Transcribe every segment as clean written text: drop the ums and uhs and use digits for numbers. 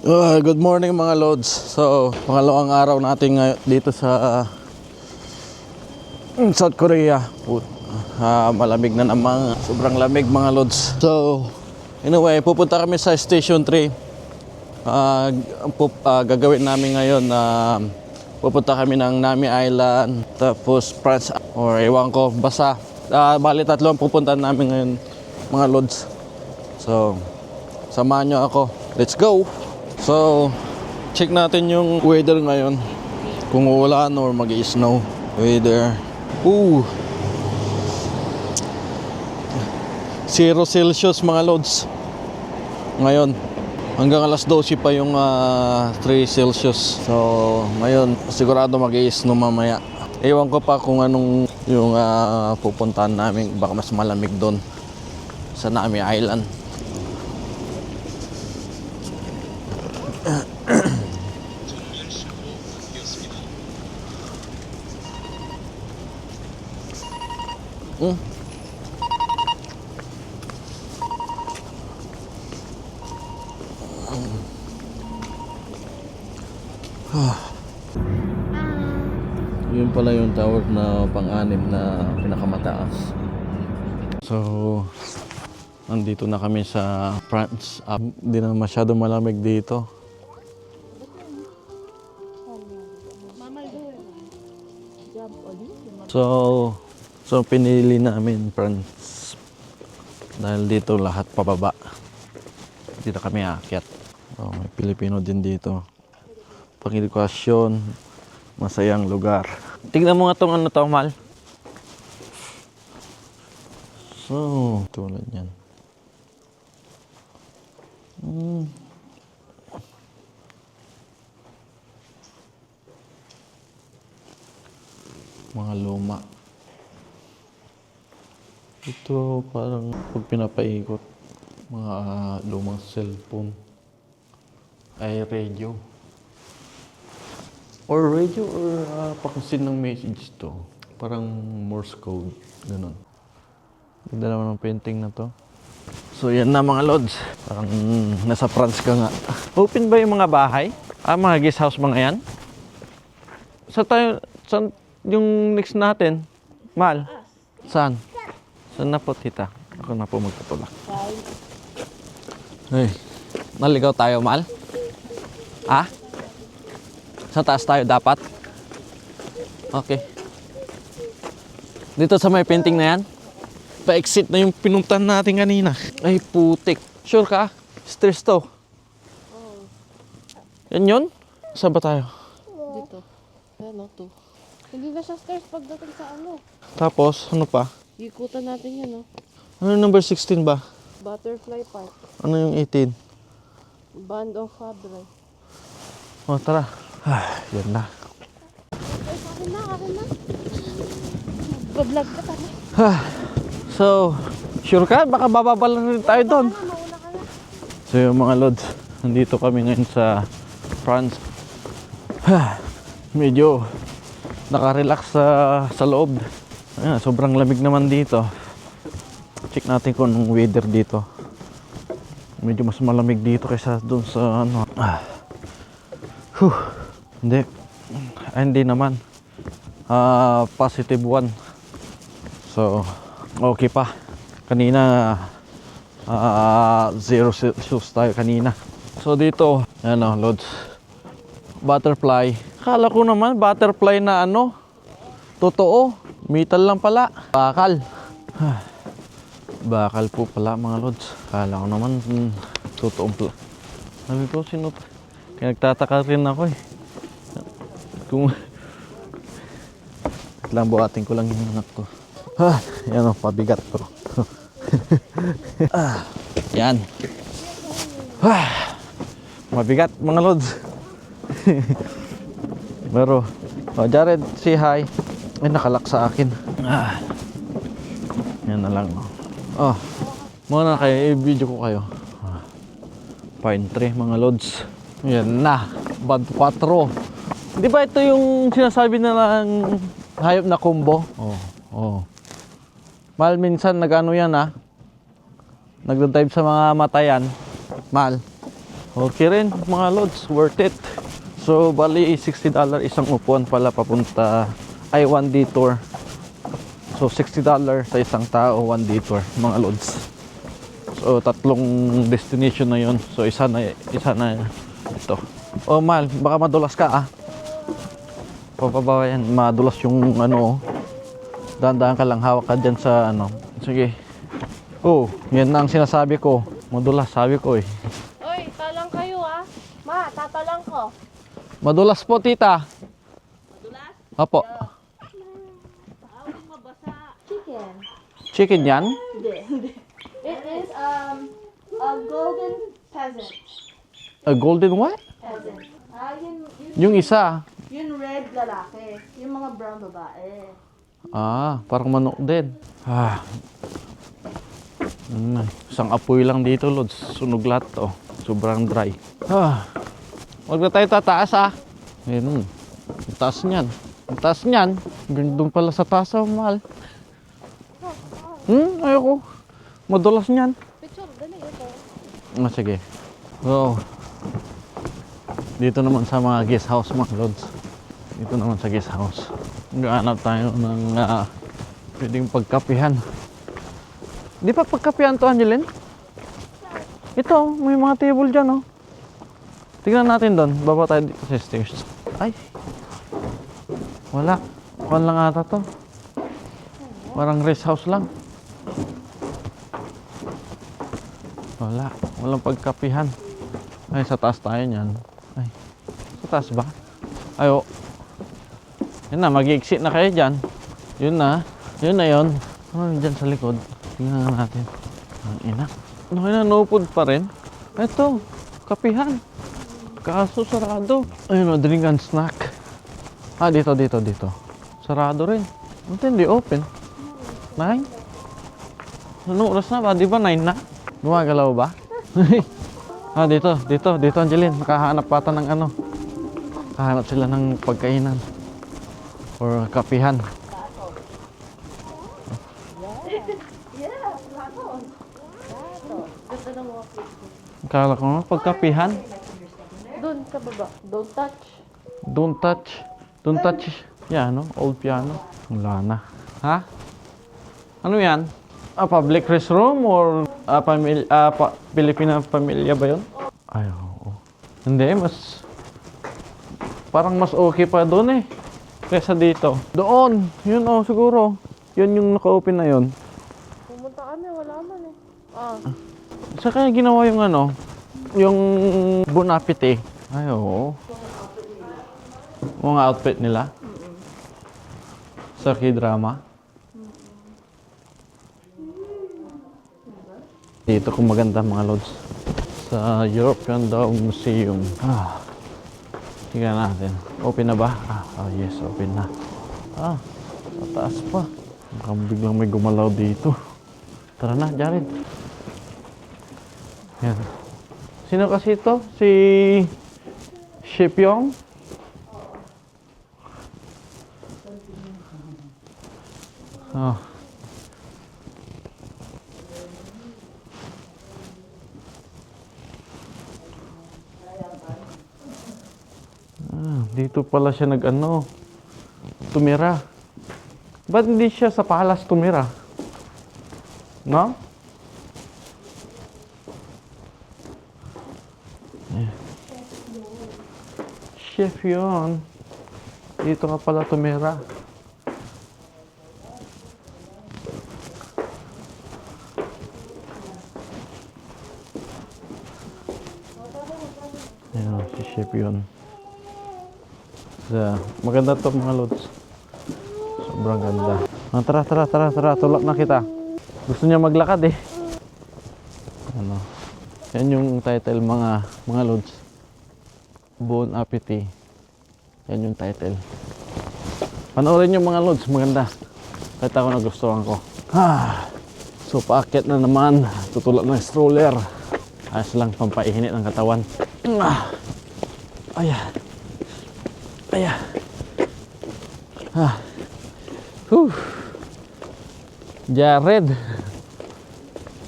Good morning mga lods. So, pangalawang araw natin dito sa South Korea. Malamig na naman. Sobrang lamig mga lods. So, anyway, pupunta kami sa Station 3. Gagawin namin ngayon na pupunta kami ng Nami Island, tapos France, or ewan ko, basta. Bali tatlo ang pupunta namin ngayon mga lods. So, samahan nyo ako. Let's go! So, check natin yung weather ngayon. Kung uulan or mag-i-snow. Weather. 0 Celsius mga lods. Ngayon, hanggang alas 12 pa yung 3 Celsius. So, ngayon, sigurado mag-i-snow mamaya. Ewan ko pa kung anong yung pupuntahan namin. Baka mas malamig doon sa Nami Island. Yun pala yung tower na pang-anim na pinakamataas. So, nandito na kami sa France. Hindi na masyado malamig dito. So pinili namin France dahil dito lahat pababa. Dito kami aakyat. May Pilipino din dito. Pang-edukasyon, masayang lugar. Tingnan mo nga itong ano to, Mal. So, tulad yan. Mga luma. Ito parang pag pinapaikot, mga lumang cellphone. Ay radio. Or radio or pakasin ng message to. Parang Morse code. Ganun. Ganda naman ng painting na to. So yan na mga lods. Parang nasa France ka nga. Open ba yung mga bahay? Mga guest house mga yan? Saan yung next natin? Mal? Saan? Saan na po tita? Ako na po magpatulak. Hey, naligaw tayo Mal? Sa taas tayo dapat? Okay. Dito sa may painting na yan? Pa-exit na yung pinuntahan natin kanina. Ay putik. Sure ka? Stress to. Yan yun? Saan ba tayo? Dito. Ano to? Hindi na siya stairs pagdating sa ano. Tapos, ano pa? Ikutan natin yan, no? Ano yung number 16 ba? Butterfly Park. Ano yung 18? Band of Fabre. Tara. Yan na. Ay, kakin na. Bablog ka tama. So, sure ka? Baka bababala rin tayo doon. Mauna ka na. So yung mga lods, nandito kami ngayon sa France. Medyo nakarelax sa loob. Sobrang lamig naman dito. Check natin kung anong weather dito. Medyo mas malamig dito kaysa doon sa ano. Hindi naman. Positive 1. So, okay pa. Kanina 0 Celsius tayo kanina. So dito, ano, loads. Butterfly. Akala ko naman butterfly na ano. Totoo. Metal lang pala. Bakal. Bakal po pala mga loads. Akala ko naman totoong pala. Sabi ko sino pa. Kaya nagtataka rin ako eh. Kung lang buhatin ko lang yung anak ko. Yan o, pabigat ko. Yan. Mabigat mga lods. Pero, Jared, say hi. Ay, nakalak sa akin. Yan na lang. Muna kayo, i-video ko kayo. Pine tree mga lods. Yan na. Bad 4. Di ba ito yung sinasabi na lang hayop na kumbo? Mal, minsan nag-ano yan Nagda-dive sa mga matayan. Mal. Okay rin mga lods, worth it. So bali $60 isang upuan pala papunta, ay 1 detour. So $60 sa isang tao, 1 detour mga lods. So tatlong destination na yon. So isa na ito. Oh mal, baka madulas ka ah. Pababa yan, madulas yung ano. Dahan-dahan ka lang, hawak ka dyan sa ano. Sige. Oh, yan na ang sinasabi ko. Madulas, sabi ko eh. Oy, talang kayo ah. Ma, tatalang ko. Madulas po, tita. Madulas? Apo. Awing mabasa. Chicken. Chicken yan? Hindi. It is a golden peasant. A golden what? Peasant. Yun Yung isa. yung red lalaki. Yung mga brown babae. Ah, parang manok din. Ah. Isang apoy lang dito, Lods. Sunog lahat to. Sobrang dry. Ah. Huwag na tayo tataas ah. Ayun. Ang taas niyan. Ang taas niyan. Doon pala sa taas oh, mahal. Ayoko. Madulas niyan. Picture, dali ito. Ah, sige. So, dito naman sa mga guest house mga Lods. Dito naman sa guest house. Maghanap tayo ng pwedeng pagkapihan. Di pa pagkapihan to, Angeline? Ito, may mga table dyan, oh. Tingnan natin doon. Baba tayo dito sa stairs. Ay. Wala. Kuhan lang ata to. Parang rest house lang. Wala. Walang pagkapihan. Ay, sa taas tayo niyan. Ay. Sa taas ba? Ayo. Yun na, mag-exit na kayo dyan. Yun na. Yun na yun. Ano yun dyan sa likod? Tingnan natin. Ang ina. Ano na, no food pa rin? Ito. Kapihan. Kaso sarado. Ayun o, drink and snack. Ah, dito. Sarado rin. Ito hindi open. 9? Ano oras na ba? Di ba 9 na? Gumagalaw ba? Ah, dito, Angeline. Nakahanap pata ng ano. Nakahanap sila ng pagkainan. Or kapihan. Akala ko nga, pagkapihan. Doon sa baba. Don't touch. Don't touch. Don't touch. Piano. Old piano. Wala na. Ha? Ano yan? Public restroom or Filipina pamilya ba yun? Ay, oo. Hindi, parang mas okay pa doon eh. Kesa dito. Doon! Yun oh, siguro. Yun yung naka-open na yun. Pumunta kami, wala man eh. Ah. Sa kaya ginawa yung ano? Yung Bon Appetit. Ay, oo. Mga outfit nila. Sa K-drama. Dito kung maganda mga lods. Sa European daw Museum. Tingnan natin. Open na ba? Yes, open na. Pataas pa. Mukhang biglang may gumalaw dito. Tara na, Jared. Yan. Sino kasi ito? Si Shepyong? Dito pala siya tumira. Ba't hindi siya sa palace tumira? No? Chef yun. Dito ka pala tumira. Ayan, si Chef yun. Maganda to mga lods. Sobrang ganda. Tara. Tulak na kita. Gusto niya maglakad eh. Ano? Yan yung title mga lods. Bon Appetit. Yan yung title. Panoorin yung mga lods. Maganda. Kahit ako nagustuhan ko. So paakyat na naman. Tutulak ng stroller. Ayos lang pampaihinit ng katawan. Ayan. Jared,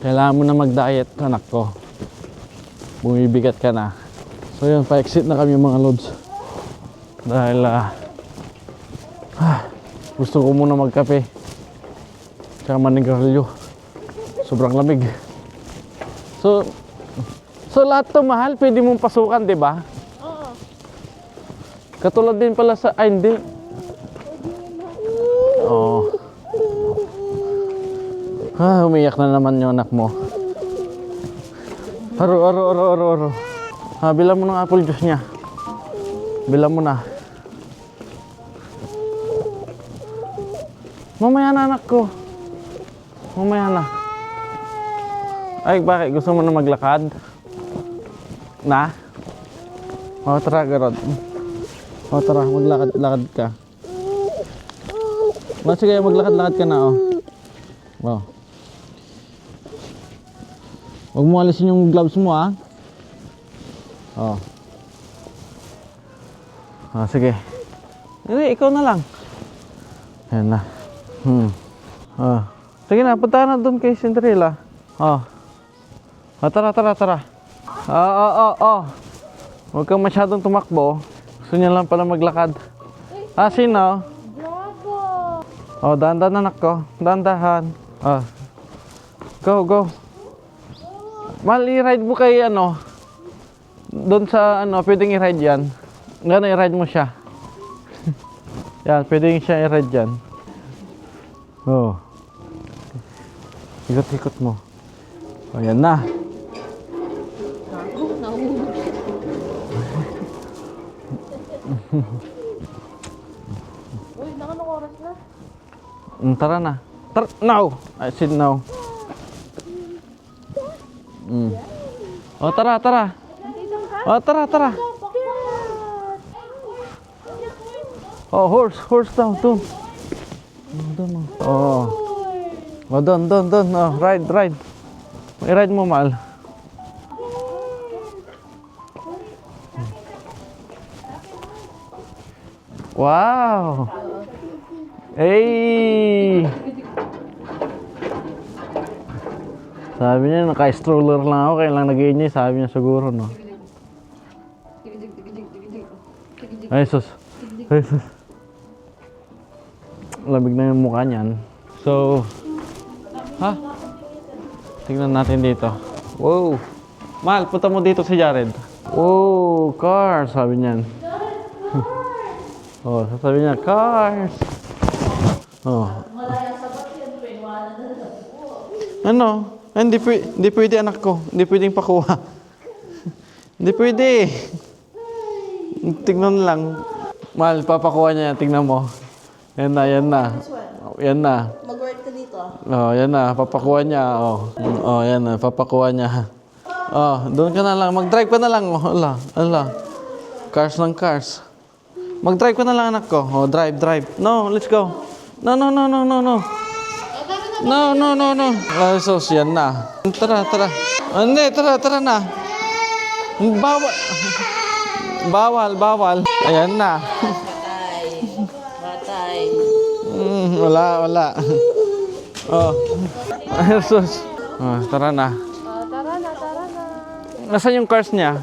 kailangan mo na mag-diet, anak ko. bumibigat ka na. So yun, pa-exit na kami mga lods. Dahil gusto ko muna magkape. Tsaka manigarilyo. Sobrang lamig. So lahat to mahal, pwede mong pasukan, di ba? Oo. Katulad din pala sa, ay hindi. Oo. Umiyak na naman yung anak mo. Aro. Bilang mo ng apple juice niya. Bilang mo na. Mamaya na anak ko. Mamaya na. Ay, bakit? Gusto mo na maglakad? Na? O, tara, Garod. O, tara, maglakad-lakad ka. O, sige, maglakad-lakad ka na, o. O. Huwag mo alisin yung gloves mo, ha? O. O, sige. Hindi, ikaw na lang. Ayan na. O. Sige na, punta na doon kay Cinderella. O. O, tara. Huwag kang masyadong tumakbo. Gusto niya lang pala maglakad. Sino? Bravo! Dahan-dahan anak ko. Dahan-dahan. Go. Mahal, i-ride mo kay doon sa pwedeng i-ride yan. Gano'n, i-ride mo siya. Yan, pwedeng siya i-ride yan. Ikot-ikot mo. Yan na. Nahulog. Uy, anong oras na? Tara na. Now! I said now. Tara. Tara. Horse daw. Doon. Doon. Ride. I-ride mo, mahal. Wow! Hey! Sabi niya, naka-stroller lang ako, kaya lang nag-iinyo. Sabi niya siguro, no? Ay, sus. Lamig na yung mukha niyan. So, tingnan natin dito. Wow! Mahal, punta mo dito si Jared. Wow, car, sabi niyan. Sasabi niya, cars. Ano? Hindi pwede anak ko. Hindi pwedeng pakuha. Hindi pwede. Tignan lang. Mahal, papakuha niya. Tignan mo. Yan na. Mag-work ka dito. Yan na. Papakuha niya. Yan na. Papakuha niya. Doon ka na lang. Mag-drive ka na lang. Ala. Cars ng cars. Mag-drive ka na lang anak ko. Drive. No, let's go. No. No. Sus, yan na. Tara. Hindi, tara na. Bawal. Ayan na. Batay. Wala. Sus. Tara na. Tara na. Nasaan yung cars niya?